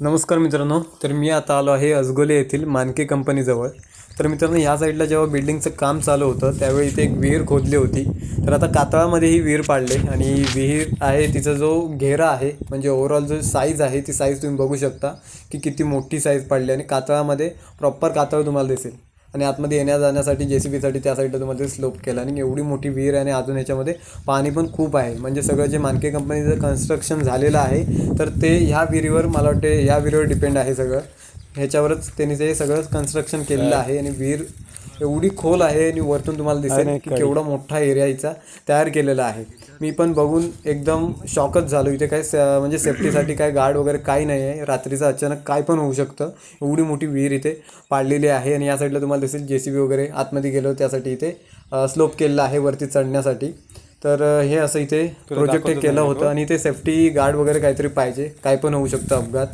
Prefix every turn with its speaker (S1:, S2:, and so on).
S1: नमस्कार मित्रांनो. तर मी आता आलो आहे अजगोले येथील मानके कंपनीजवळ. तर मित्रांनो, ह्या साईडला जेव्हा बिल्डिंगचं काम चालू होतं त्यावेळी इथे एक विहीर खोदली होती. तर आता कातळामध्ये ही विहीर पाडले आणि विहीर आहे तिचा जो घेरा आहे म्हणजे ओव्हरऑल जो साईज आहे ती साईज तुम्ही बघू शकता की किती मोठी साईज पाडली आणि कातळामध्ये प्रॉपर कातळ तुम्हाला दिसेल. आणि आतमध्ये येण्या जाण्यासाठी JCBसाठी त्या साईडला तुम्हाला ते स्लोप केला आणि एवढी मोठी विहीर आहे आणि अजून याच्यामध्ये पाणी पण खूप आहे. म्हणजे सगळं जे मानके कंपनीचं कन्स्ट्रक्शन झालेलं आहे तर ते ह्या विहिरीवर मला वाटते ह्या विहिरीवर डिपेंड आहे सगळं. ह्याच्यावरच त्यांनी ते सगळं कन्स्ट्रक्शन केलेलं आहे आणि विहीर एवढी खोल आहे आणि वरतून तुम्हाला दिसेल की केवढा मोठा एरिया हिचा तयार केलेला आहे. मी पण बघून एकदम शॉकच झालो. इथे काय म्हणजे सेफ्टीसाठी काय गार्ड वगैरे काही नाही आहे. रात्रीचं अचानक काय पण होऊ शकतं. एवढी मोठी विहीर इथे पाडलेली आहे आणि या साईडला तुम्हाला दिसेल JCB वगैरे आतमध्ये गेलो त्यासाठी इथे स्लोप केलेला आहे वरती चढण्यासाठी. तर हे असं इथे प्रोजेक्ट केलं होतं आणि इथे सेफ्टी गार्ड वगैरे काहीतरी पाहिजे, काय पण होऊ शकतं अपघात.